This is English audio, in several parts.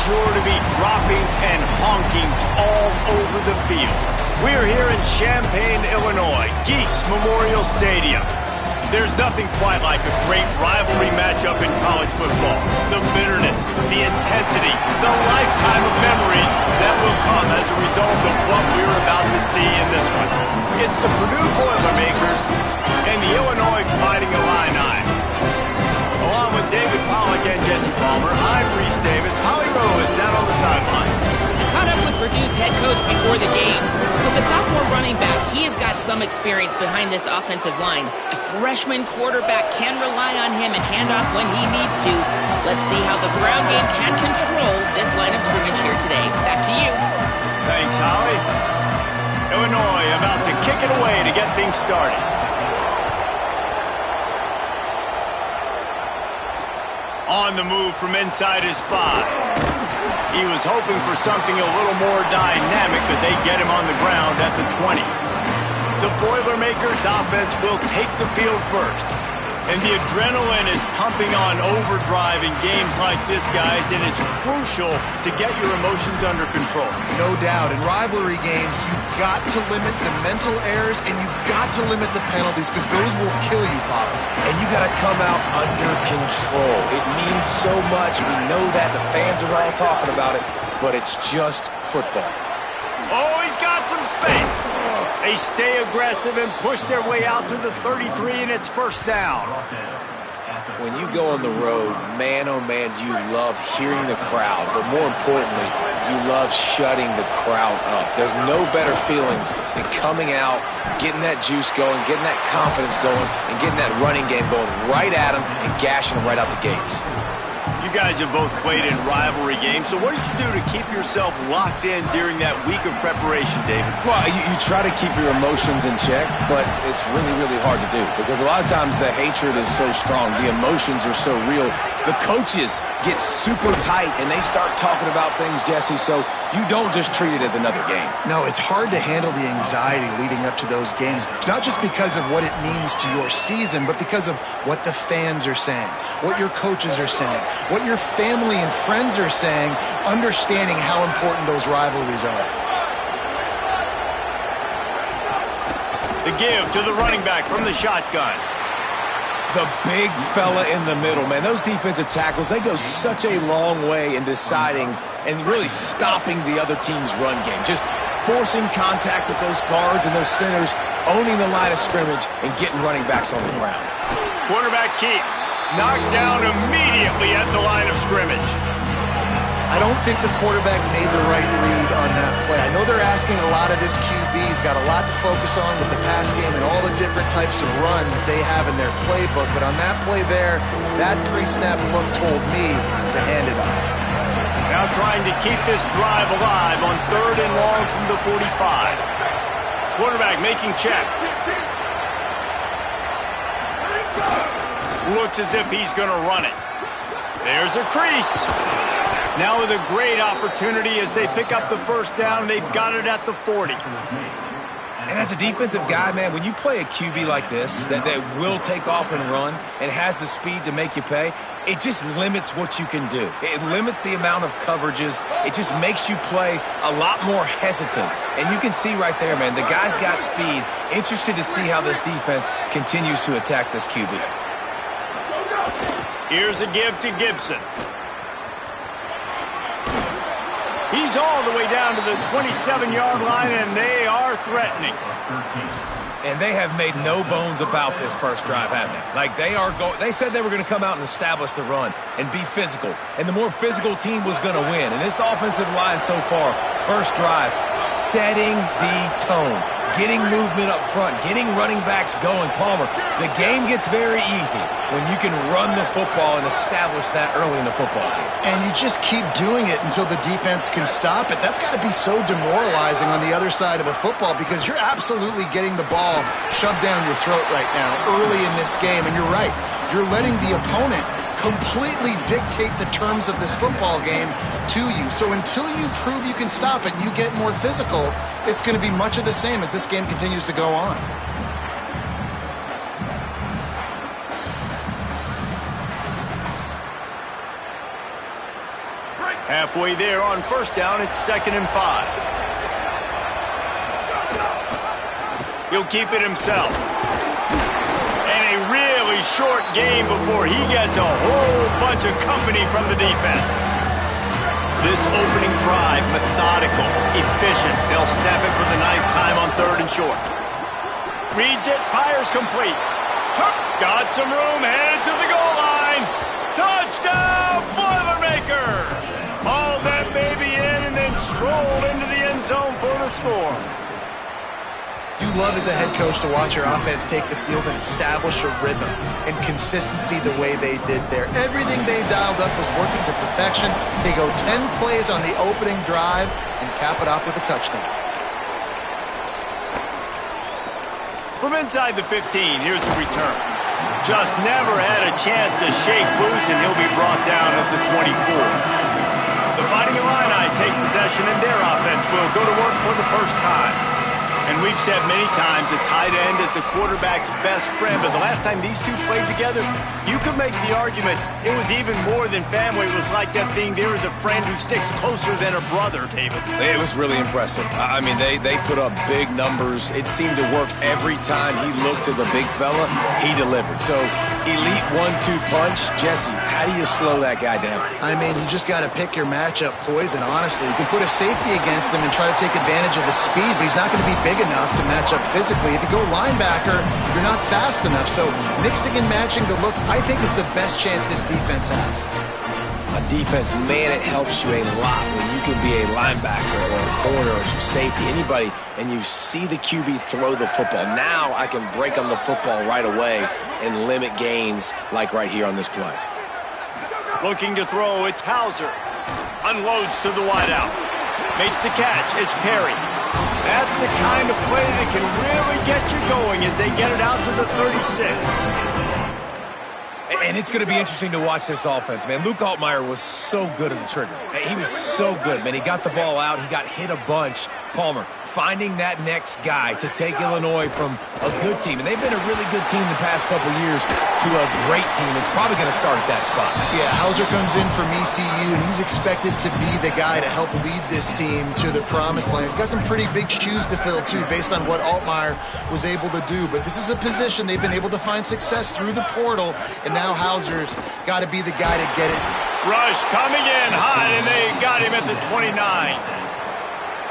sure to be droppings and honkings all over the field. We're here in Champaign, Illinois, Geese Memorial Stadium. There's nothing quite like a great rivalry matchup in college football. The bitterness, the intensity, the lifetime of memories that will come as a result of what we're about to see in this one. It's the Purdue Boilermakers and the Illinois Fighting Illini. Along with David Pollack and Jesse Palmer, I'm Reese Davis. Holly Rowe is down on the sideline. Caught up with Purdue's head coach before the game. With a sophomore running back, he has got some experience behind this offensive line. A freshman quarterback can rely on him and hand off when he needs to. Let's see how the ground game can control this line of scrimmage here today. Back to you. Thanks, Holly. Illinois about to kick it away to get things started. On the move from inside his 5. He was hoping for something a little more dynamic, but they get him on the ground at the 20. The Boilermakers offense will take the field first. And the adrenaline is pumping on overdrive in games like this, guys, and it's crucial to get your emotions under control. No doubt. In rivalry games, you've got to limit the mental errors, and you've got to limit the penalties, because those will kill you, Potter. And you got to come out under control. It means so much. We know that. The fans are all talking about it, but it's just football. Oh, he's got some space. They stay aggressive and push their way out to the 33, and it's first down. When you go on the road, man, oh man, do you love hearing the crowd. But more importantly, you love shutting the crowd up. There's no better feeling than coming out, getting that juice going, getting that confidence going, and getting that running game going right at them and gashing them right out the gates. You guys have both played in rivalry games, so what did you do to keep yourself locked in during that week of preparation, David? Well, you try to keep your emotions in check, but it's really, really hard to do because a lot of times the hatred is so strong, the emotions are so real. The coaches get super tight, and they start talking about things, Jesse, so you don't just treat it as another game. No, it's hard to handle the anxiety leading up to those games, not just because of what it means to your season, but because of what the fans are saying, what your coaches are saying, what your family and friends are saying, understanding how important those rivalries are. The give to the running back from the shotgun. The big fella in the middle, man. Those defensive tackles, they go such a long way in deciding and really stopping the other team's run game. Just forcing contact with those guards and those centers, owning the line of scrimmage, and getting running backs on the ground. Quarterback keep. Knocked down immediately at the line of scrimmage. I don't think the quarterback made the right read on that play. I know they're asking a lot of this QB. He's got a lot to focus on with the pass game and all the different types of runs that they have in their playbook. But on that play there, that pre-snap look told me to hand it off. Now trying to keep this drive alive on 3rd and long from the 45. Quarterback making checks. Looks as if he's going to run it. There's a crease. Now with a great opportunity as they pick up the first down. They've got it at the 40. And as a defensive guy, man, when you play a QB like this that will take off and run and has the speed to make you pay, it just limits what you can do. It limits the amount of coverages. It just makes you play a lot more hesitant. And you can see right there, man, the guy's got speed. Interested to see how this defense continues to attack this QB. Here's a give to Gibson. He's all the way down to the 27-yard line, and they are threatening. And they have made no bones about this first drive, have they? Like, they said they were going to come out and establish the run and be physical. And the more physical team was going to win. And this offensive line so far, first drive, setting the tone. Getting movement up front, getting running backs going. Palmer, the game gets very easy when you can run the football and establish that early in the football game. And you just keep doing it until the defense can stop it. That's got to be so demoralizing on the other side of the football because you're absolutely getting the ball shoved down your throat right now early in this game. And you're right, you're letting the opponent completely dictate the terms of this football game to you. So until you prove you can stop it, you get more physical, it's going to be much of the same as this game continues to go on. Halfway there on first down, it's 2nd and 5. He'll keep it himself. And a really short game before he gets a whole bunch of company from the defense. This opening drive, methodical, efficient. They'll snap it for the 9th time on 3rd and short. Reads it, fires complete. Got some room, headed to the goal line. Touchdown, Boilermakers! Hauled that baby in and then strolled into the end zone for the score. You love as a head coach to watch your offense take the field and establish a rhythm and consistency the way they did there. Everything they dialed up was working to perfection. They go 10 plays on the opening drive and cap it off with a touchdown. From inside the 15, here's the return. Just never had a chance to shake loose, and he'll be brought down at the 24. The Fighting Illini take possession, and their offense will go to work for the first time. And we've said many times a tight end is the quarterback's best friend, but the last time these two played together, you could make the argument it was even more than family. It was like that thing, there is a friend who sticks closer than a brother, David. It was really impressive. I mean, they put up big numbers. It seemed to work every time he looked to the big fella, he delivered. So, elite 1-2 punch. Jesse, how do you slow that guy down? I mean, you just got to pick your matchup poison, honestly. You can put a safety against him and try to take advantage of the speed, but he's not going to be big enough to match up physically. If you go linebacker, you're not fast enough. So mixing and matching the looks, I think, is the best chance this defense has. A defense, man, it helps you a lot when you can be a linebacker or a corner or some safety, anybody, and you see the QB throw the football. Now I can break on the football right away and limit gains like right here on this play. Looking to throw, it's Hauser. Unloads to the wideout. Makes the catch, it's Perry. That's the kind of play that can really get you going as they get it out to the 36. And it's going to be interesting to watch this offense, man. Luke Altmaier was so good at the trigger. He was so good, man. He got the ball out. He got hit a bunch. Palmer finding that next guy to take Illinois from a good team. And they've been a really good team the past couple years to a great team. It's probably going to start at that spot. Yeah, Hauser comes in from ECU, and he's expected to be the guy to help lead this team to the promised land. He's got some pretty big shoes to fill, too, based on what Altmaier was able to do. But this is a position they've been able to find success through the portal, and now Hauser's got to be the guy to get it. Rush coming in hot, and they got him at the 29.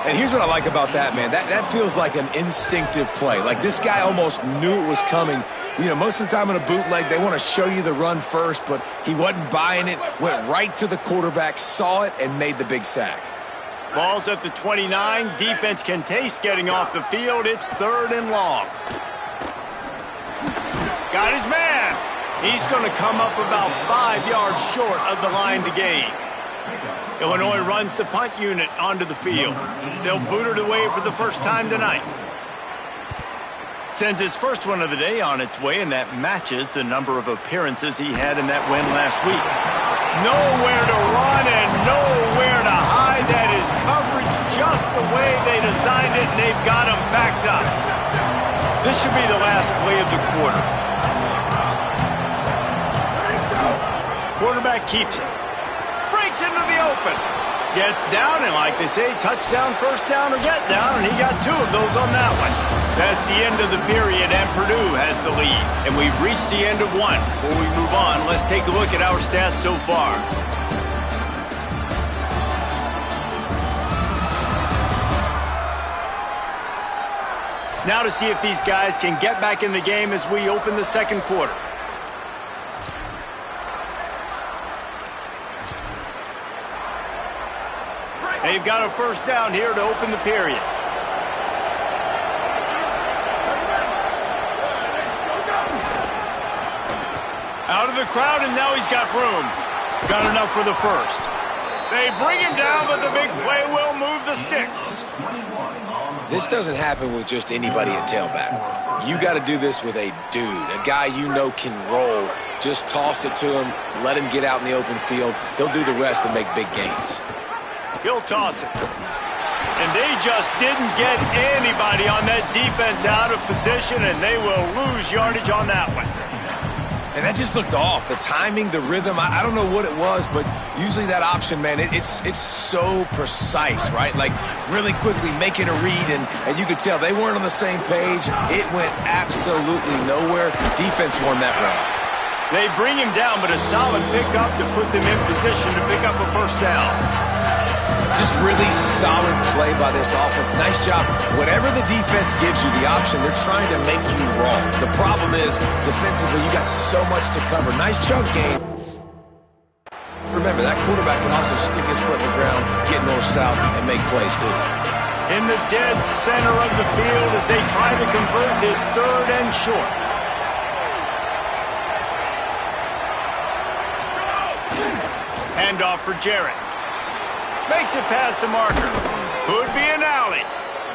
And here's what I like about that, man. That feels like an instinctive play. Like this guy almost knew it was coming. You know, most of the time in a bootleg, they want to show you the run first, but he wasn't buying it, went right to the quarterback, saw it, and made the big sack. Ball's at the 29. Defense can taste getting off the field. It's 3rd and long. Got his man. He's going to come up about 5 yards short of the line to gain. Illinois runs the punt unit onto the field. They'll boot it away for the first time tonight. Sends his first one of the day on its way, and that matches the number of appearances he had in that win last week. Nowhere to run and nowhere to hide. That is coverage just the way they designed it, and they've got him backed up. This should be the last play of the quarter. Quarterback keeps it. Breaks into the open. Gets down, and like they say, touchdown, first down, or get down, and he got 2 of those on that one. That's the end of the period, and Purdue has the lead. And we've reached the end of one. Before we move on, let's take a look at our stats so far. Now to see if these guys can get back in the game as we open the second quarter. They've got a first down here to open the period. Out of the crowd, and now he's got room. Got enough for the first. They bring him down, but the big play will move the sticks. This doesn't happen with just anybody at tailback. You got to do this with a dude, a guy you know can roll. Just toss it to him, let him get out in the open field. He'll do the rest and make big gains. He'll toss it. And they just didn't get anybody on that defense out of position, and they will lose yardage on that one. And that just looked off. The timing, the rhythm, I don't know what it was, but usually that option, man, it's so precise, right? Like really quickly making a read, and you could tell they weren't on the same page. It went absolutely nowhere. Defense won that round. They bring him down, but a solid pickup to put them in position to pick up a first down. Just really solid play by this offense. Nice job. Whatever the defense gives you the option, they're trying to make you wrong. The problem is, defensively, you got so much to cover. Nice chunk game. Remember, that quarterback can also stick his foot in the ground, get north-south, and make plays, too. In the dead center of the field as they try to convert this 3rd and short. Handoff for Jarrett. Makes it past the marker. Could be an alley.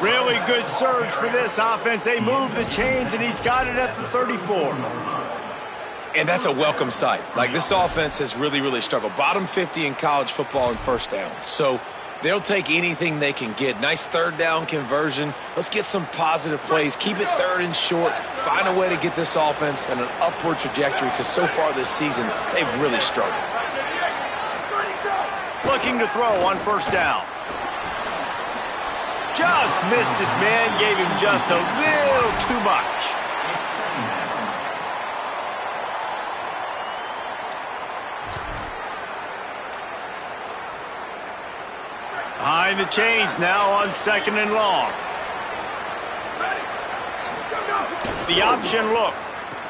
Really good surge for this offense. They move the chains, and he's got it at the 34. And that's a welcome sight. Like, this offense has really, really struggled. Bottom 50 in college football in first downs. So they'll take anything they can get. Nice 3rd down conversion. Let's get some positive plays. Keep it 3rd and short. Find a way to get this offense in an upward trajectory, because so far this season, they've really struggled. Looking to throw on first down. Just missed his man, gave him just a little too much. Behind the chains now on 2nd and long. The option look.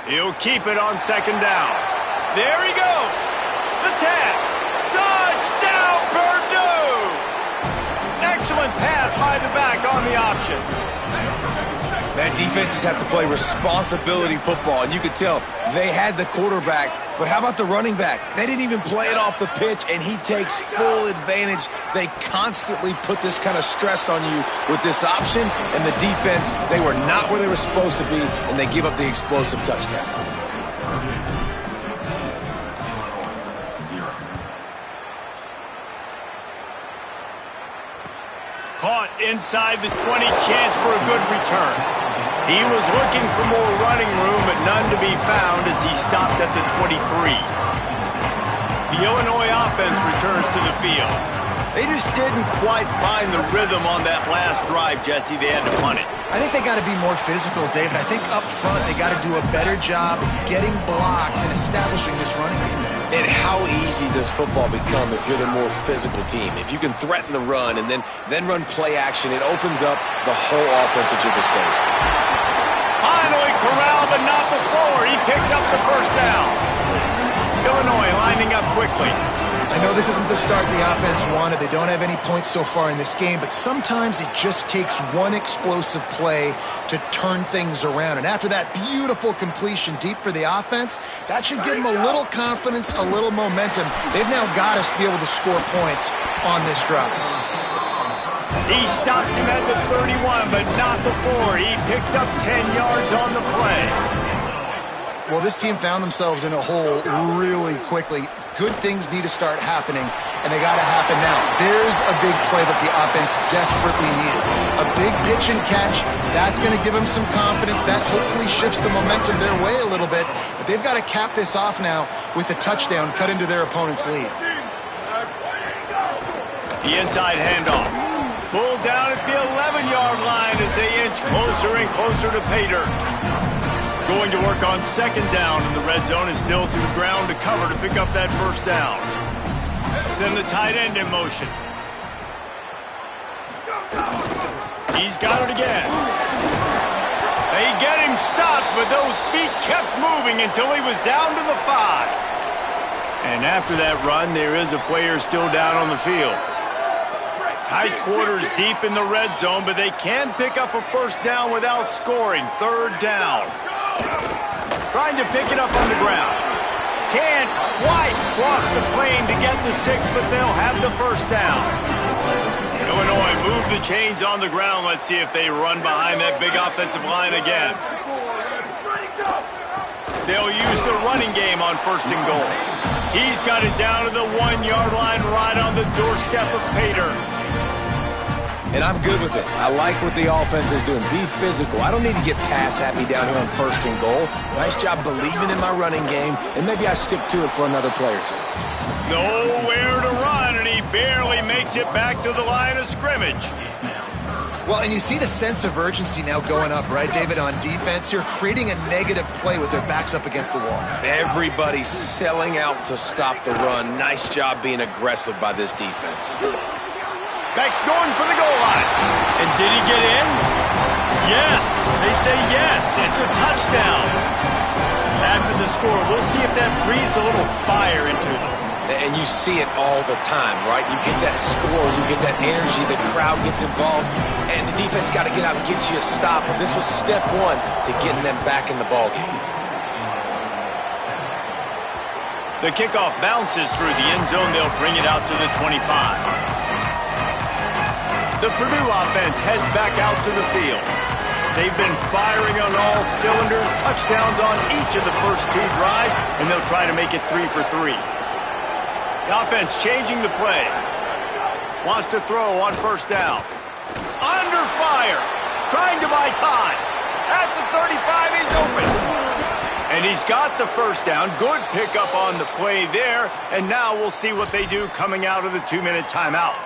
He'll keep it on 2nd down. There he goes. The tap. Touchdown, Purdue! Excellent pass by the back on the option. Man, defenses have to play responsibility football, and you could tell they had the quarterback, but how about the running back? They didn't even play it off the pitch, and he takes full advantage. They constantly put this kind of stress on you with this option, and the defense, they were not where they were supposed to be, and they give up the explosive touchdown. Caught inside the 20, chance for a good return. He was looking for more running room, but none to be found as he stopped at the 23. The Illinois offense returns to the field. They just didn't quite find the rhythm on that last drive, Jesse. They had to punt it. I think they got to be more physical, David. I think up front they got to do a better job getting blocks and establishing this running game. And how easy does football become if you're the more physical team? If you can threaten the run and then run play action, it opens up the whole offense at your disposal. Finally corralled, but not before. He picks up the first down. Illinois lining up quickly. I know this isn't the start the offense wanted. They don't have any points so far in this game, but sometimes it just takes one explosive play to turn things around. And after that beautiful completion deep for the offense, that should give them a little confidence, a little momentum. They've now got us to be able to score points on this drive. He stops him at the 31, but not before. He picks up 10 yards on the play. Well, this team found themselves in a hole really quickly. Good things need to start happening, and they got to happen now. There's a big play that the offense desperately needed. A big pitch and catch. That's going to give them some confidence. That hopefully shifts the momentum their way a little bit. But they've got to cap this off now with a touchdown cut into their opponent's lead. The inside handoff. Pulled down at the 11-yard line as they inch closer and closer to pay dirt. Going to work on 2nd down in the red zone and still some ground to cover to pick up that first down. Send the tight end in motion. He's got it again. They get him stopped, but those feet kept moving until he was down to the 5. And after that run, there is a player still down on the field. Tight quarters deep in the red zone, but they can pick up a first down without scoring. 3rd down. Trying to pick it up on the ground. Can't quite cross the plane to get the 6, but they'll have the first down. Illinois move the chains on the ground. Let's see if they run behind that big offensive line again. They'll use the running game on 1st and goal. He's got it down to the 1-yard line right on the doorstep of pay dirt. And I'm good with it. I like what the offense is doing. Be physical. I don't need to get pass happy down here on 1st and goal. Nice job believing in my running game, and maybe I stick to it for another play or two. Nowhere to run, and he barely makes it back to the line of scrimmage. Well, and you see the sense of urgency now going up, right, David, on defense. You're creating a negative play with their backs up against the wall. Everybody's selling out to stop the run. Nice job being aggressive by this defense. Back's going for the goal line. And did he get in? Yes. They say yes. It's a touchdown. After the score, we'll see if that breathes a little fire into them. And you see it all the time, right? You get that score, you get that energy, the crowd gets involved, and the defense got to get out and get you a stop. But this was step one to getting them back in the ballgame. The kickoff bounces through the end zone. They'll bring it out to the 25. The Purdue offense heads back out to the field. They've been firing on all cylinders, touchdowns on each of the first 2 drives, and they'll try to make it 3 for 3. The offense changing the play. Wants to throw on 1st down. Under fire. Trying to buy time. At the 35, he's open. And he's got the 1st down. Good pickup on the play there. And now we'll see what they do coming out of the 2-minute timeout.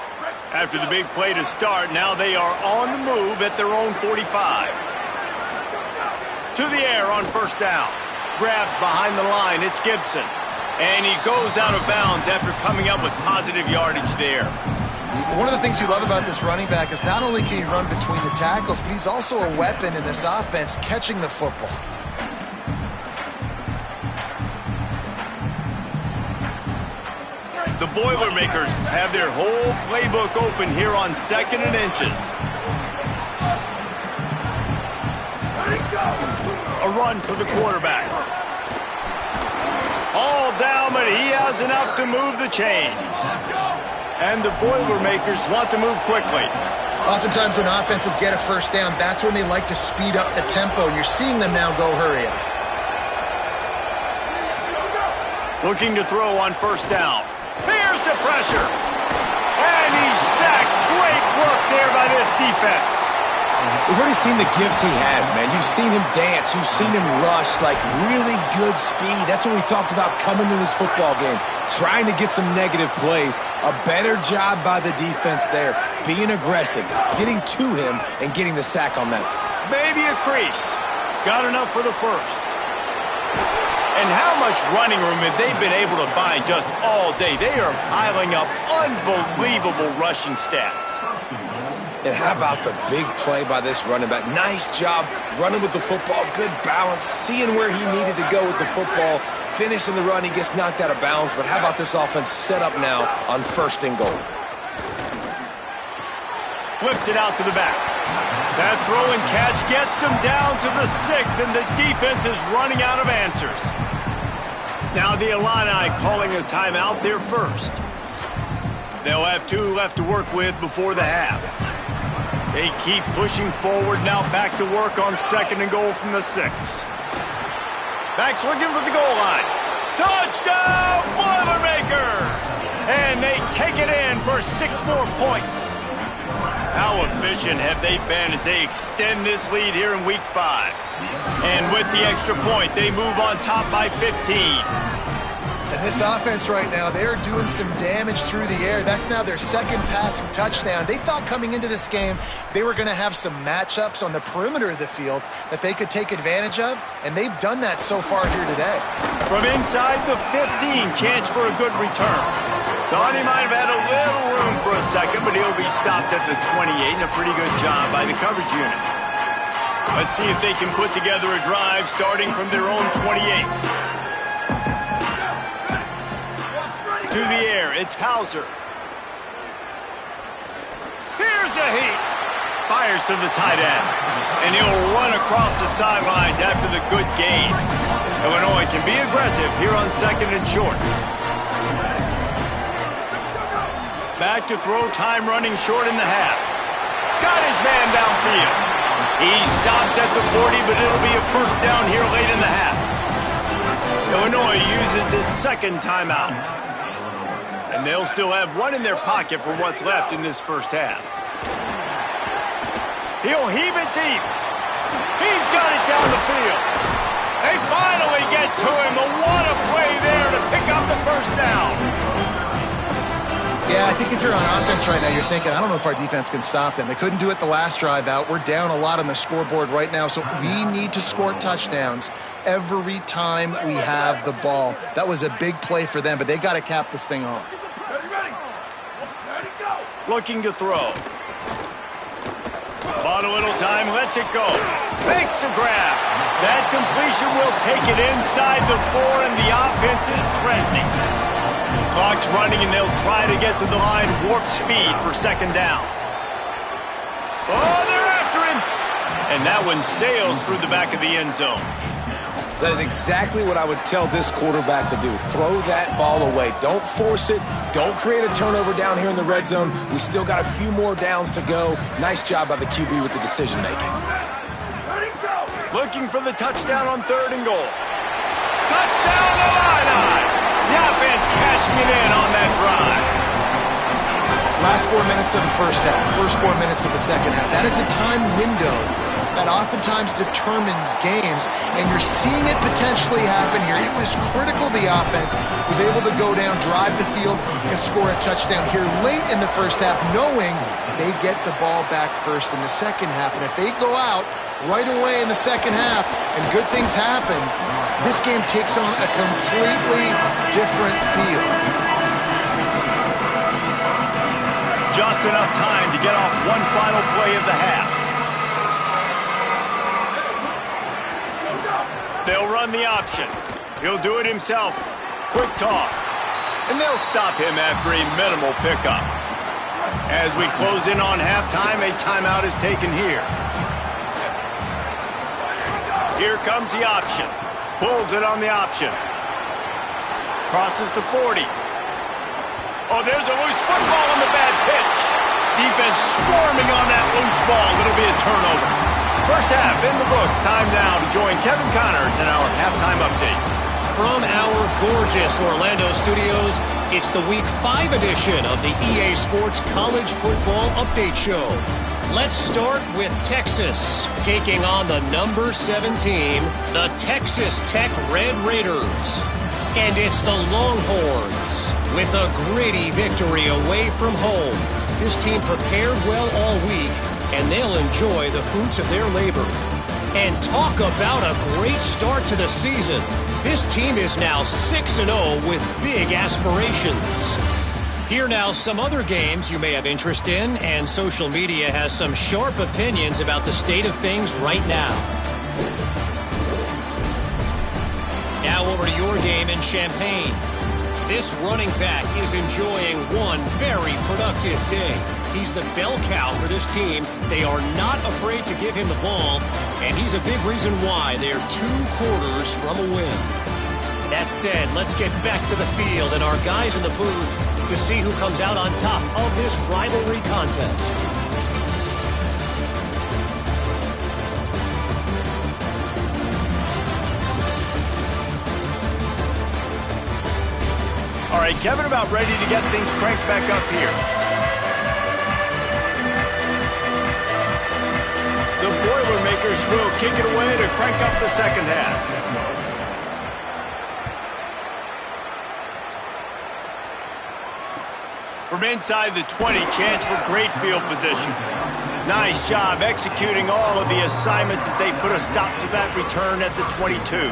After the big play to start, now they are on the move at their own 45. To the air on 1st down. Grabbed behind the line, it's Gibson. And he goes out of bounds after coming up with positive yardage there. One of the things you love about this running back is not only can he run between the tackles, but he's also a weapon in this offense catching the football. The Boilermakers have their whole playbook open here on 2nd and inches. A run for the quarterback. All down, but he has enough to move the chains. And the Boilermakers want to move quickly. Oftentimes when offenses get a 1st down, that's when they like to speed up the tempo, and you're seeing them now go hurry up. Looking to throw on 1st down. Here's the pressure. And he's sacked. Great work there by this defense. We've already seen the gifts he has, man. You've seen him dance. You've seen him rush, like really good speed. That's what we talked about coming to this football game, trying to get some negative plays. A better job by the defense there, being aggressive, getting to him, and getting the sack on that. Maybe a crease. Got enough for the 1st. And how much running room have they been able to find just all day? They are piling up unbelievable rushing stats. And how about the big play by this running back? Nice job running with the football, good balance, seeing where he needed to go with the football, finishing the run. He gets knocked out of bounds, but how about this offense set up now on 1st and goal? Flips it out to the back. That throw and catch gets them down to the 6, and the defense is running out of answers. Now the Illini calling a timeout there first. They'll have 2 left to work with before the half. They keep pushing forward, now back to work on 2nd and goal from the 6. Back's looking for the goal line. Touchdown, Boilermakers! And they take it in for 6 more points. How efficient have they been as they extend this lead here in Week 5? And with the extra point, they move on top by 15. And this offense right now, they're doing some damage through the air. That's now their 2nd passing touchdown. They thought coming into this game they were going to have some matchups on the perimeter of the field that they could take advantage of, and they've done that so far here today. From inside the 15, chance for a good return. Thought he might have had a little room for a second, but he'll be stopped at the 28, and a pretty good job by the coverage unit. Let's see if they can put together a drive starting from their own 28. To the air, it's Hauser. Here's a heat. Fires to the tight end. And he'll run across the sidelines after the good gain. Illinois can be aggressive here on 2nd and short. Back to throw, time running short in the half. Got his man downfield. He stopped at the 40, but it'll be a 1st down here late in the half. Illinois uses its 2nd timeout. And they'll still have 1 in their pocket for what's left in this 1st half. He'll heave it deep. He's got it down the field. They finally get to him. What a play there to pick up the first down. Yeah, I think if you're on offense right now, you're thinking, I don't know if our defense can stop them. They couldn't do it the last drive out. We're down a lot on the scoreboard right now, so we need to score touchdowns every time we have the ball. That was a big play for them, but they got to cap this thing off. Looking to throw. Bought a little time, lets it go. Makes the grab. That completion will take it inside the 4, and the offense is threatening. Clock's running, and they'll try to get to the line warp speed for second down. Oh, they're after him. And that one sails through the back of the end zone. That is exactly what I would tell this quarterback to do. Throw that ball away. Don't force it. Don't create a turnover down here in the red zone. We still got a few more downs to go. Nice job by the QB with the decision-making. Looking for the touchdown on 3rd and goal. Touchdown to Illini! The offense cashing it in on that drive. Last 4 minutes of the first half, first 4 minutes of the second half. That is a time window that oftentimes determines games, and you're seeing it potentially happen here. It was critical the offense was able to go down, drive the field, and score a touchdown here late in the first half, knowing they get the ball back first in the second half. And if they go out right away in the second half and good things happen, this game takes on a completely different feel. Just enough time to get off one final play of the half. They'll run the option. He'll do it himself. Quick toss. And they'll stop him after a minimal pickup. As we close in on halftime, a timeout is taken here. Here comes the option. Pulls it on the option. Crosses to 40. Oh, there's a loose football on the bad pitch. Defense swarming on that loose ball. It'll be a turnover. First half in the books. Time now to join Kevin Connors in our halftime update. From our gorgeous Orlando studios, it's the Week 5 edition of the EA Sports College Football Update Show. Let's start with Texas, taking on the number 7 team, the Texas Tech Red Raiders. And it's the Longhorns with a gritty victory away from home. This team prepared well all week, and they'll enjoy the fruits of their labor. And talk about a great start to the season. This team is now 6-0 with big aspirations. Here now some other games you may have interest in, and social media has some sharp opinions about the state of things right now. Now over to your game in Champaign. This running back is enjoying one very productive day. He's the bell cow for this team. They are not afraid to give him the ball, and he's a big reason why they're 2 quarters from a win. That said, let's get back to the field and our guys in the booth to see who comes out on top of this rivalry contest. All right, Kevin, about ready to get things cranked back up here. The Boilermakers will kick it away to crank up the second half. From inside the 20, chance for great field position. Nice job executing all of the assignments as they put a stop to that return at the 22.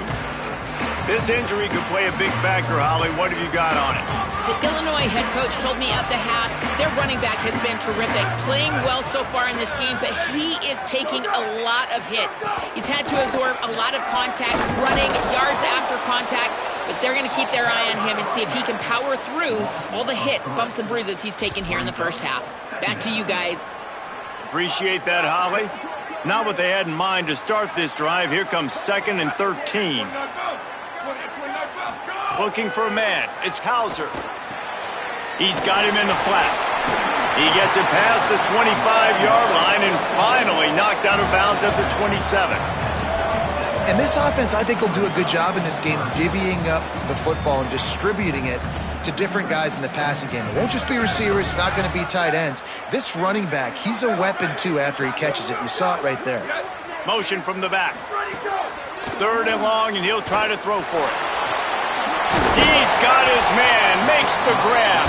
This injury could play a big factor, Holly. What have you got on it? The Illinois head coach told me at the half their running back has been terrific, playing well so far in this game, but he is taking a lot of hits. He's had to absorb a lot of contact, running yards after contact, but they're going to keep their eye on him and see if he can power through all the hits, bumps, and bruises he's taken here in the first half. Back to you guys. Appreciate that, Holly. Not what they had in mind to start this drive. Here comes 2nd and 13. Looking for a man. It's Hauser. He's got him in the flat. He gets it past the 25-yard line and finally knocked out of bounds at the 27. And this offense, I think, will do a good job in this game divvying up the football and distributing it to different guys in the passing game. It won't just be receivers. It's not going to be tight ends. This running back, he's a weapon, too, after he catches it. You saw it right there. Motion from the back. 3rd and long, and he'll try to throw for it. He's got his man, makes the grab,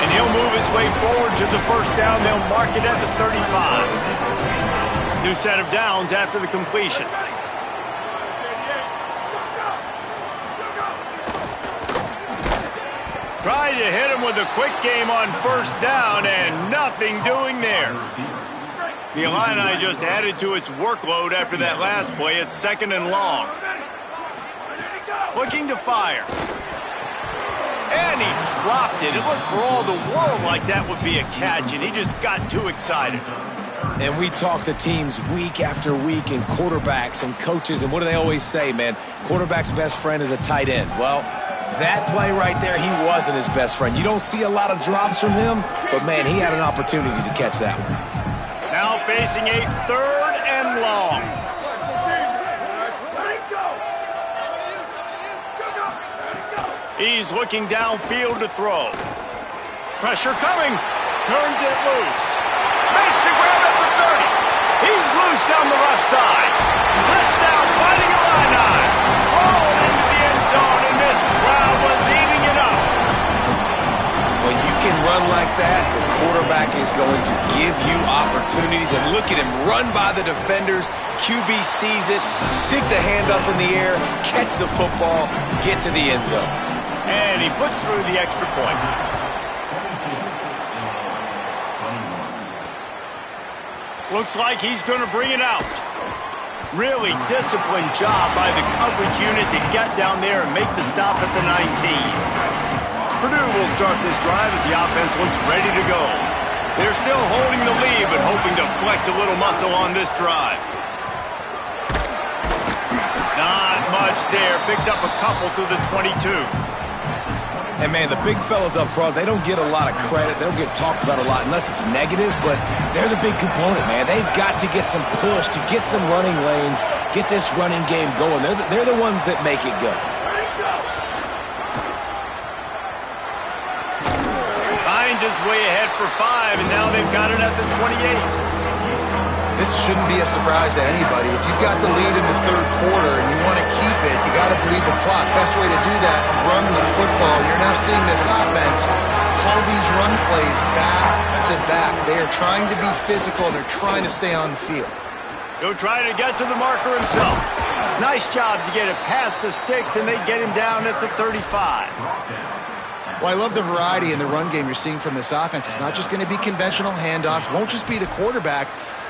and he'll move his way forward to the first down. They'll mark it at the 35. New set of downs after the completion. Tried to hit him with a quick game on first down, and nothing doing there. The Illini just added to its workload after that last play. It's 2nd and long. Looking to fire. And he dropped it. It looked for all the world like that would be a catch, and he just got too excited. And we talk to teams week after week, and quarterbacks and coaches, and what do they always say, man? Quarterback's best friend is a tight end. Well, that play right there, he wasn't his best friend. You don't see a lot of drops from him, but, man, he had an opportunity to catch that one. Now facing a 3rd and long. He's looking downfield to throw. Pressure coming. Turns it loose. Makes the grab at the 30. He's loose down the left side. Touchdown, Fighting Illini. Rolling into the end zone, and this crowd was eating it up. When you can run like that, the quarterback is going to give you opportunities. And look at him run by the defenders. QB sees it, stick the hand up in the air, catch the football, get to the end zone. And he puts through the extra point. Looks like he's going to bring it out. Really disciplined job by the coverage unit to get down there and make the stop at the 19. Purdue will start this drive as the offense looks ready to go. They're still holding the lead, but hoping to flex a little muscle on this drive. Not much there. Picks up a couple to the 22. And, man, the big fellas up front, they don't get a lot of credit. They don't get talked about a lot unless it's negative, but they're the big component, man. They've got to get some push, to get some running lanes, get this running game going. They're the ones that make it go. Finds his way ahead for 5, and now they've got it at the 28. This shouldn't be a surprise to anybody. If you've got the lead in the 3rd quarter and you want to keep it, you got to bleed the clock. Best way to do that, run the football. You're now seeing this offense call these run plays back to back. They are trying to be physical. They're trying to stay on the field. He'll try to get to the marker himself. Nice job to get it past the sticks, and they get him down at the 35. Well, I love the variety in the run game you're seeing from this offense. It's not just going to be conventional handoffs. Won't just be the quarterback,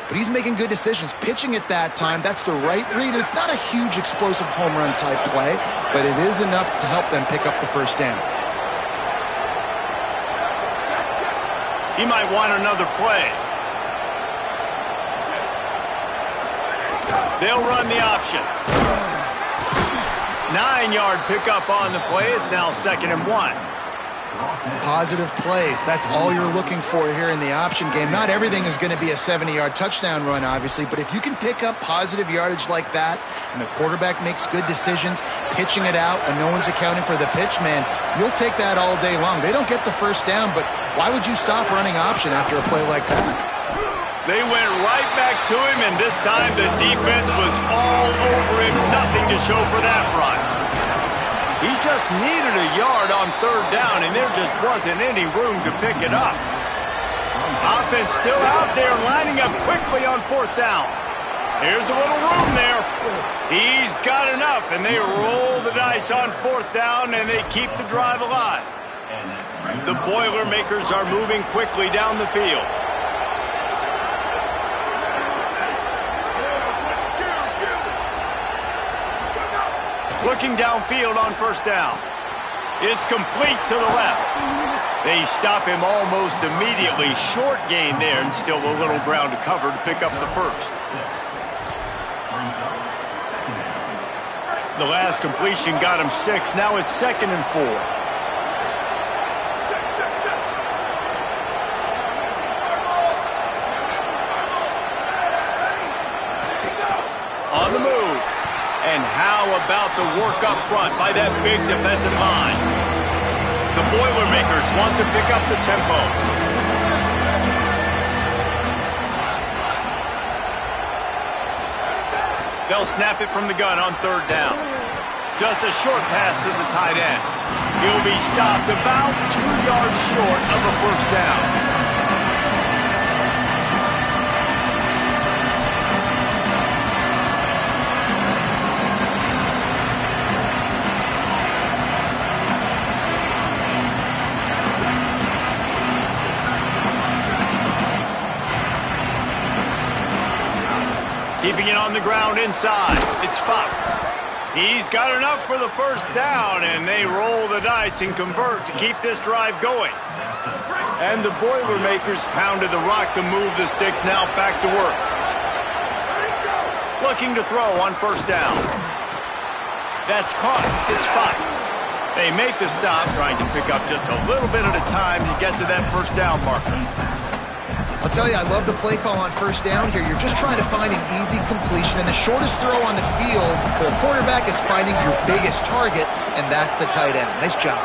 but he's making good decisions. Pitching at that time, that's the right read. It's not a huge explosive home run type play, but it is enough to help them pick up the first down. He might want another play. They'll run the option. 9-yard pickup on the play. It's now 2nd and 1. Positive plays. That's all you're looking for here in the option game. Not everything is going to be a 70-yard touchdown run, obviously, but if you can pick up positive yardage like that and the quarterback makes good decisions, pitching it out when no one's accounting for the pitch, man, you'll take that all day long. They don't get the first down, but why would you stop running option after a play like that? They went right back to him, and this time the defense was all over him. Nothing to show for that run. He just needed a yard on 3rd down, and there just wasn't any room to pick it up. Offense still out there, lining up quickly on 4th down. Here's a little room there. He's got enough, and they roll the dice on 4th down, and they keep the drive alive. The Boilermakers are moving quickly down the field. Looking downfield on 1st down. It's complete to the left. They stop him almost immediately. Short gain there, and still a little ground to cover to pick up the first. The last completion got him 6. Now it's 2nd and 4. On the move. And how about the work up front by that big defensive line? The Boilermakers want to pick up the tempo. They'll snap it from the gun on 3rd down. Just a short pass to the tight end. He'll be stopped about 2 yards short of a 1st down. Keeping it on the ground inside. It's Fox. He's got enough for the 1st down, and they roll the dice and convert to keep this drive going. And the Boilermakers pounded the rock to move the sticks, now back to work. Looking to throw on 1st down. That's caught. It's Fox. They make the stop, trying to pick up just a little bit at a time to get to that 1st down marker. I'll tell you, I love the play call on 1st down here. You're just trying to find an easy completion, and the shortest throw on the field for a quarterback is finding your biggest target, and that's the tight end. Nice job.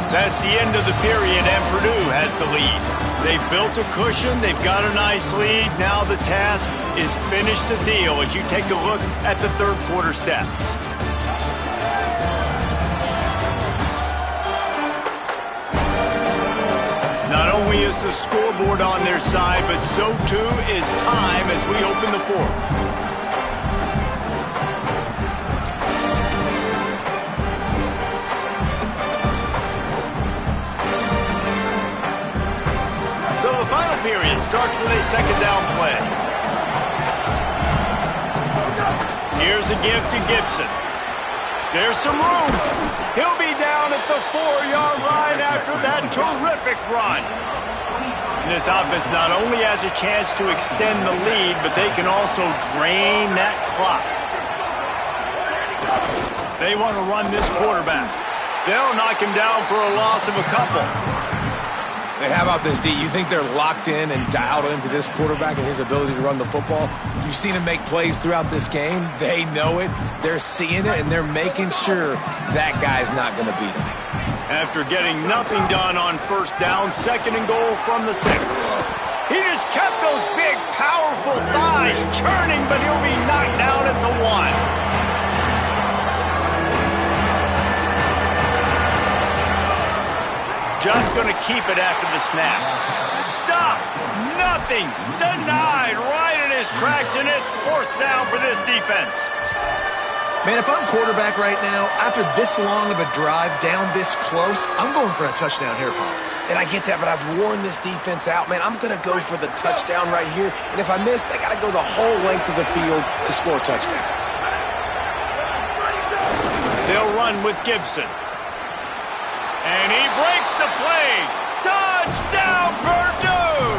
That's the end of the period, and Purdue has the lead. They've built a cushion. They've got a nice lead. Now the task is finish the deal as you take a look at the 3rd quarter stats. Not only is the scoreboard on their side, but so too is time as we open the 4th. Period starts with a 2nd down play. Here's a give to Gibson. There's some room. He'll be down at the 4-yard line after that terrific run. This offense not only has a chance to extend the lead, but they can also drain that clock. They want to run this quarterback. They'll knock him down for a loss of a couple. Hey, how about this, D? You think they're locked in and dialed into this quarterback and his ability to run the football? You've seen him make plays throughout this game. They know it. They're seeing it, and they're making sure that guy's not going to beat him. After getting nothing done on 1st down, 2nd and goal from the 6. He just kept those big, powerful thighs churning, but he'll be knocked down at the 1. Just going to keep it after the snap. Stop! Nothing! Denied right in his tracks, and it's 4th down for this defense. Man, if I'm quarterback right now, after this long of a drive down this close, I'm going for a touchdown here, Pop. And I get that, but I've worn this defense out, man. I'm going to go for the touchdown right here. And if I miss, they got to go the whole length of the field to score a touchdown. They'll run with Gibson. And he breaks the play. Touchdown, Purdue!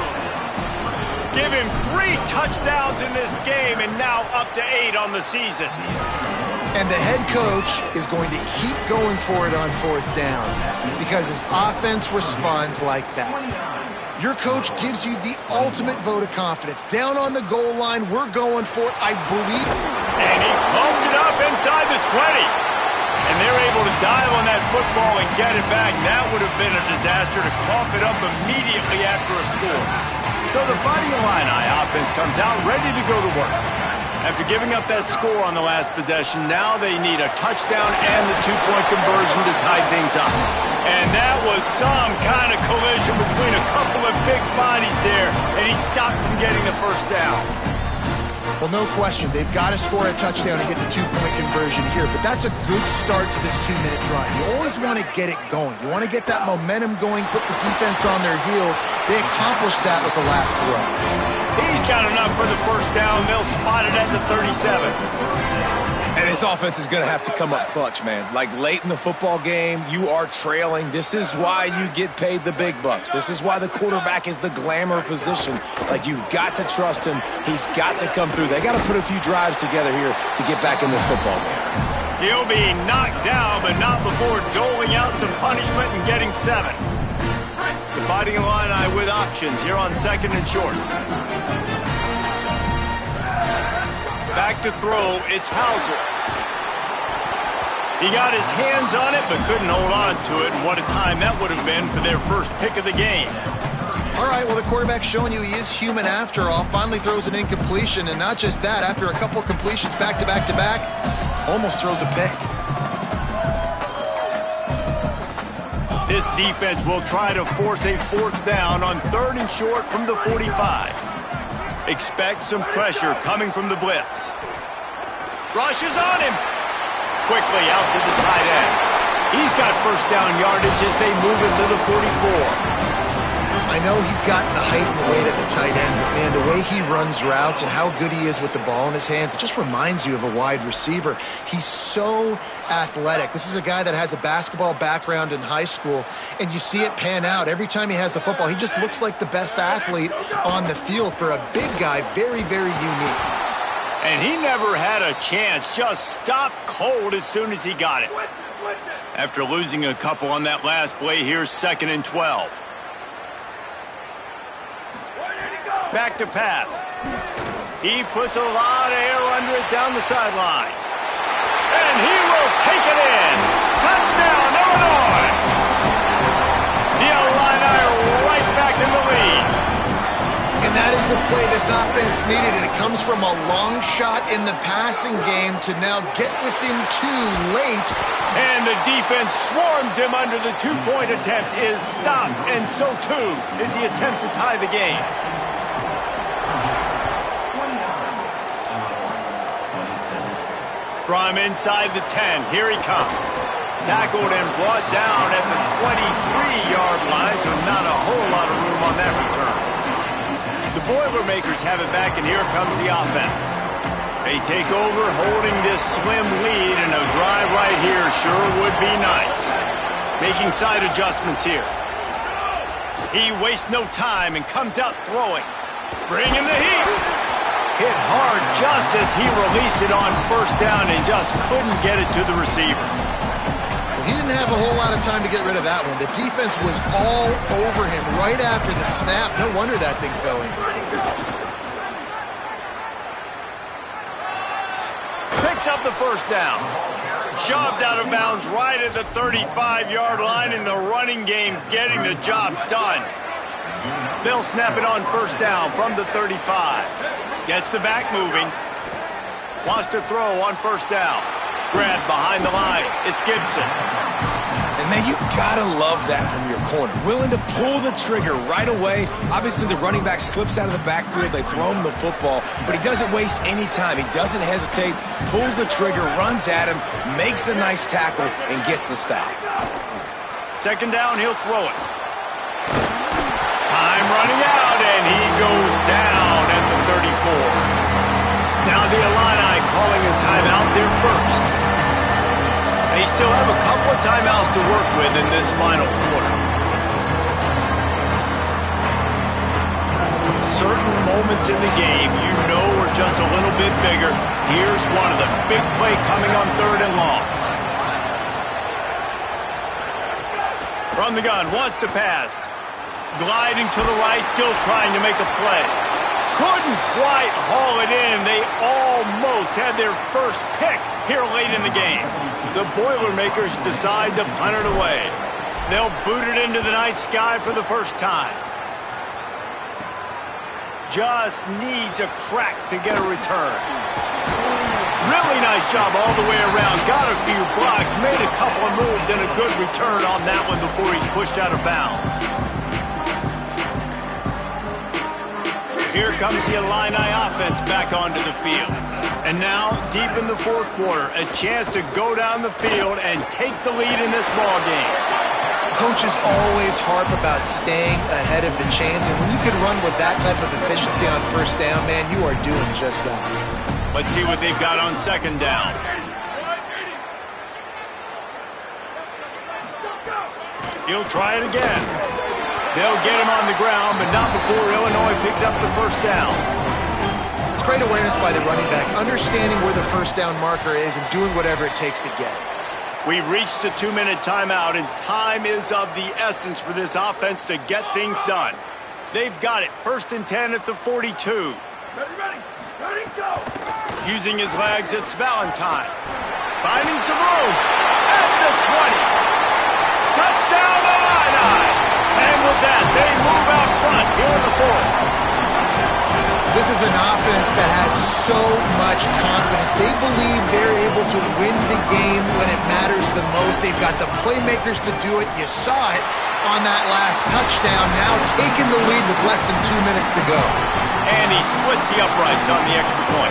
Give him 3 touchdowns in this game and now up to 8 on the season. And the head coach is going to keep going for it on 4th down because his offense responds like that. Your coach gives you the ultimate vote of confidence. Down on the goal line, we're going for it, I believe. And he pumps it up inside the 20. And they're able to dial on that football and get it back. That would have been a disaster to cough it up immediately after a score. So the Fighting Illini offense comes out ready to go to work. After giving up that score on the last possession, now they need a touchdown and the 2-point conversion to tie things up. And that was some kind of collision between a couple of big bodies there, and he stopped from getting the 1st down. Well, no question. They've got to score a touchdown to get the 2-point conversion here, but that's a good start to this 2-minute drive. You always want to get it going. You want to get that momentum going, put the defense on their heels. They accomplished that with the last throw. He's got enough for the 1st down. They'll spot it at the 37. And this offense is going to have to come up clutch, man. Like late in the football game, you are trailing. This is why you get paid the big bucks. This is why the quarterback is the glamour position. Like, you've got to trust him. He's got to come through. They got to put a few drives together here to get back in this football game. He'll be knocked down, but not before doling out some punishment and getting 7. The Fighting Illini with options here on 2nd and short. Back to throw, it's Hauser. He got his hands on it, but couldn't hold on to it, and what a time that would have been for their first pick of the game. All right, well, the quarterback's showing you he is human after all. Finally throws an incompletion, and not just that, after a couple completions back-to-back-to-back, almost throws a pick. This defense will try to force a 4th down on 3rd and short from the 45. Expect some pressure coming from the blitz. Rush is on him. Quickly out to the tight end. He's got first down yardage as they move it to the 44. I know he's got the height and the weight at the tight end, but man, the way he runs routes and how good he is with the ball in his hands, it just reminds you of a wide receiver. He's so athletic. This is a guy that has a basketball background in high school, and you see it pan out. Every time he has the football, he just looks like the best athlete on the field. For a big guy, very, very unique. And he never had a chance, just stopped cold as soon as he got it. After losing a couple on that last play, here's 2nd and 12. Back to pass. He puts a lot of air under it down the sideline. And he will take it in. Touchdown, Illinois! The Illini are right back in the lead. And that is the play this offense needed, and it comes from a long shot in the passing game to now get within 2 late. And the defense swarms him under the 2-point attempt is stopped, and so too is the attempt to tie the game. From inside the 10, here he comes. Tackled and brought down at the 23-yard line, so not a whole lot of room on that return. The Boilermakers have it back, and here comes the offense. They take over, holding this slim lead, and a drive right here sure would be nice. Making side adjustments here. He wastes no time and comes out throwing. Bringing the heat. Hit hard just as he released it on 1st down and just couldn't get it to the receiver. Well, he didn't have a whole lot of time to get rid of that one. The defense was all over him right after the snap. No wonder that thing fell in. Picks up the 1st down. Shoved out of bounds right at the 35-yard line in the running game, getting the job done. They'll snap it on 1st down from the 35. Gets the back moving. Wants to throw on 1st down. Grabbed behind the line. It's Gibson. And man, you gotta love that from your corner. Willing to pull the trigger right away. Obviously, the running back slips out of the backfield. They throw him the football, but he doesn't waste any time. He doesn't hesitate, pulls the trigger, runs at him, makes the nice tackle, and gets the stop. 2nd down, he'll throw it. Time running out, and he goes down at the 34. Now the Illini calling a timeout there first. They still have a couple of timeouts to work with in this final quarter. Certain moments in the game you know are just a little bit bigger. Here's one of the big play coming on 3rd and long. From the gun, wants to pass. Gliding to the right, still trying to make a play. Couldn't quite haul it in. They almost had their first pick here late in the game. The Boilermakers decide to punt it away. They'll boot it into the night sky for the 1st time. Just needs a crack to get a return. Really nice job all the way around. Got a few blocks, made a couple of moves, and a good return on that one before he's pushed out of bounds. Here comes the Illini offense back onto the field. And now, deep in the 4th quarter, a chance to go down the field and take the lead in this ball game. Coaches always harp about staying ahead of the chains, and when you can run with that type of efficiency on 1st down, man, you are doing just that. Let's see what they've got on 2nd down. He'll try it again. They'll get him on the ground, but not before Illinois picks up the 1st down. It's great awareness by the running back, understanding where the first down marker is and doing whatever it takes to get it. We've reached the 2-minute timeout, and time is of the essence for this offense to get things done. They've got it. 1st and 10 at the 42. Ready, go! Using his legs, it's Valentine. Finding some room at the 20. Touchdown, Illini! And with that, they move out front here in the 4th. This is an offense that has so much confidence. They believe they're able to win the game when it matters the most. They've got the playmakers to do it. You saw it on that last touchdown. Now taking the lead with less than 2 minutes to go. And he splits the uprights on the extra point.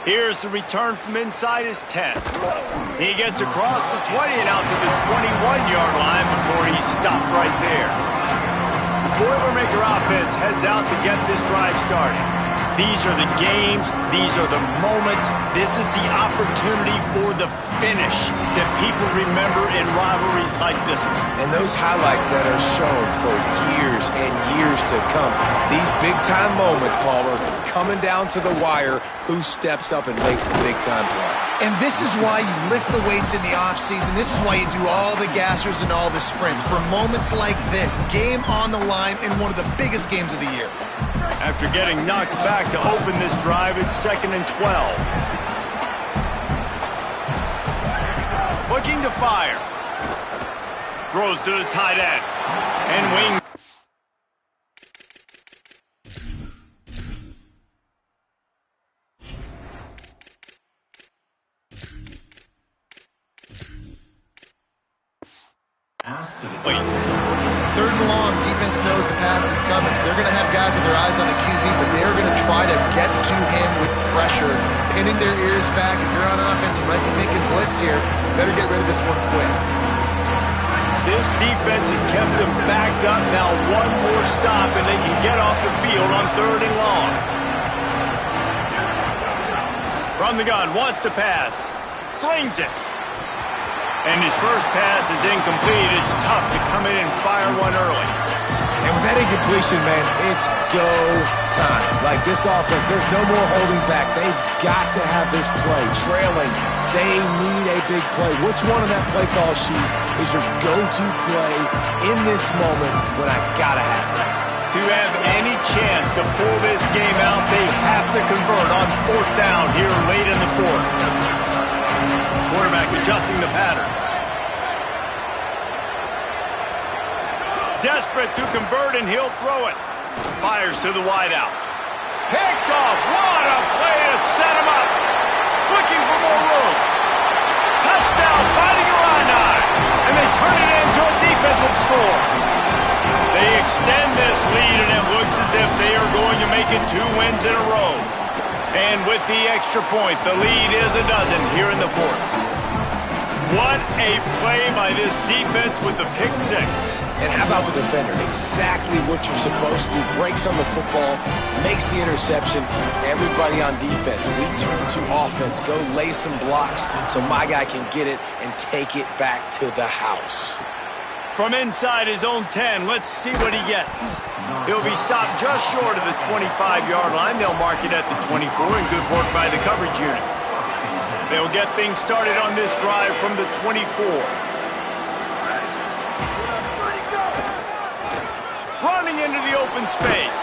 Here's the return from inside his 10. He gets across the 20 and out to the 21-yard line before he's stopped right there. The Boilermaker offense heads out to get this drive started. These are the games. These are the moments. This is the opportunity for the finish that people remember in rivalries like this one. And those highlights that are shown for years and years to come. These big-time moments, Palmer, coming down to the wire, who steps up and makes the big-time play. And this is why you lift the weights in the offseason. This is why you do all the gassers and all the sprints. For moments like this, game on the line in one of the biggest games of the year. After getting knocked back to open this drive, it's 2nd and 12. Looking to fire. Throws to the tight end. And wing. Wait. 3rd and long, defense knows the pass is coming, so they're going to have guys with their eyes on the QB, but they're going to try to get to him with pressure, pinning their ears back. If you're on offense, you might be thinking blitz here. Better get rid of this one quick. This defense has kept them backed up. Now one more stop, and they can get off the field on 3rd and long. From the gun, wants to pass. Slings it. And his first pass is incomplete. It's tough to come in and fire one early. And with that incompletion, man, it's go time. Like this offense, there's no more holding back. They've got to have this play. Trailing, they need a big play. Which one on that play call sheet is your go-to play in this moment when I gotta have it? To have any chance to pull this game out, they have to convert on 4th down here late in the 4th. Quarterback adjusting the pattern. Desperate to convert, and he'll throw it. Fires to the wideout. Picked off. What a play to set him up. Looking for more room. Touchdown, fighting Illini. And they turn it into a defensive score. They extend this lead, and it looks as if they are going to make it 2 wins in a row. And with the extra point, the lead is a dozen here in the 4th. What a play by this defense with the pick 6. And how about the defender? Exactly what you're supposed to do. Breaks on the football, makes the interception. Everybody on defense, we turn to offense. Go lay some blocks so my guy can get it and take it back to the house. From inside his own 10, let's see what he gets. He'll be stopped just short of the 25-yard line. They'll mark it at the 24, and good work by the coverage unit. They'll get things started on this drive from the 24. Running into the open space.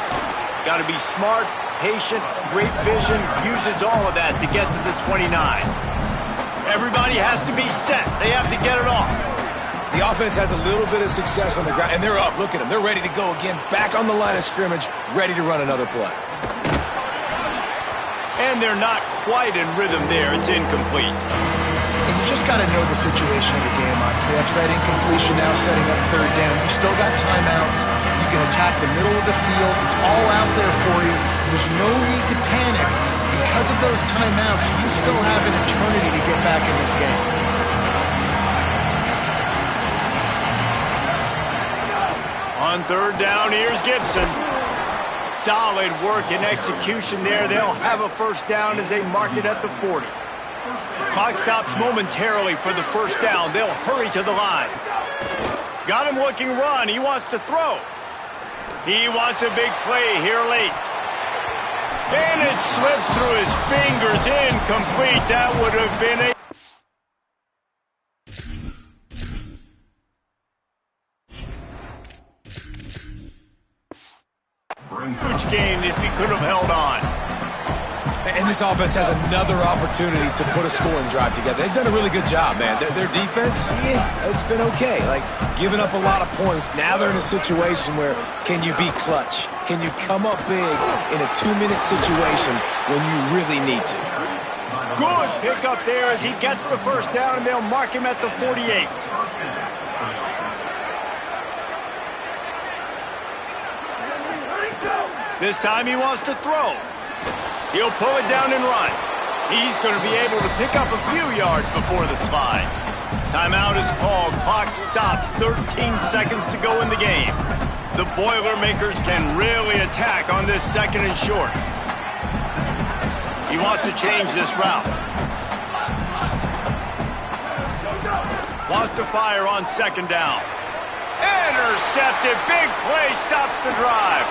Got to be smart, patient, great vision, uses all of that to get to the 29. Everybody has to be set. They have to get it off. The offense has a little bit of success on the ground, and they're up. Look at them. They're ready to go again, back on the line of scrimmage, ready to run another play. And they're not quite in rhythm there. It's incomplete. And you just got to know the situation of the game, obviously. After that incompletion, now setting up 3rd down. You still got timeouts. You can attack the middle of the field. It's all out there for you. There's no need to panic. Because of those timeouts, you still have an eternity to get back in this game. On 3rd down, here's Gibson. Solid work and execution there. They'll have a first down as they mark it at the 40. Clock stops momentarily for the first down. They'll hurry to the line. Got him looking run. He wants to throw. He wants a big play here late. And it slips through his fingers. Incomplete. That would have been a... huge gain if he could have held on. And this offense has another opportunity to put a scoring drive together. They've done a really good job, man. Their defense, it's been okay. Like, giving up a lot of points. Now they're in a situation where can you be clutch? Can you come up big in a 2-minute situation when you really need to? Good pick up there as he gets the first down, and they'll mark him at the 48. This time he wants to throw. He'll pull it down and run. He's going to be able to pick up a few yards before the slide. Timeout is called. Clock stops. 13 seconds to go in the game. The Boilermakers can really attack on this second and short. He wants to change this route. Wants to fire on second down. Intercepted. Big play. Stops the drive.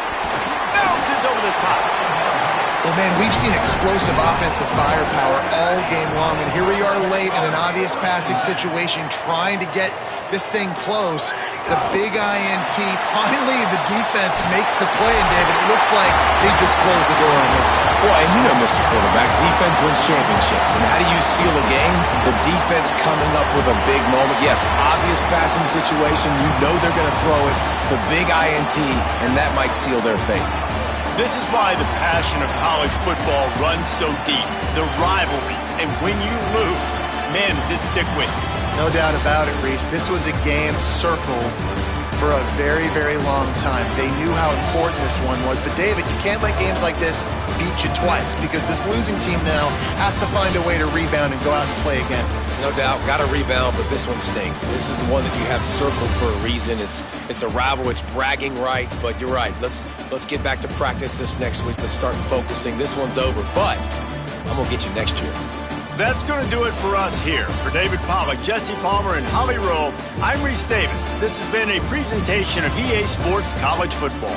Bounces over the top. Well, man, we've seen explosive offensive firepower all game long, and here we are late in an obvious passing situation trying to get this thing close. The big INT, finally the defense makes a play, and David, it looks like they just closed the door on this. Boy, and you know, Mr. Quarterback, defense wins championships. And how do you seal a game? The defense coming up with a big moment. Yes, obvious passing situation. You know they're going to throw it. The big INT, and that might seal their fate. This is why the passion of college football runs so deep. The rivalries, and when you lose, man, does it stick with you. No doubt about it, Reese. This was a game circled for a very, very long time. They knew how important this one was. But, David, you can't let games like this beat you twice, because this losing team now has to find a way to rebound and go out and play again. No doubt, got to rebound, but this one stings. This is the one that you have circled for a reason. It's a rival, it's bragging rights, but you're right. Let's get back to practice this next week. Let's start focusing. This one's over, but I'm going to get you next year. That's going to do it for us here. For David Pollack, Jesse Palmer, and Holly Rowe, I'm Reese Davis. This has been a presentation of EA Sports College Football.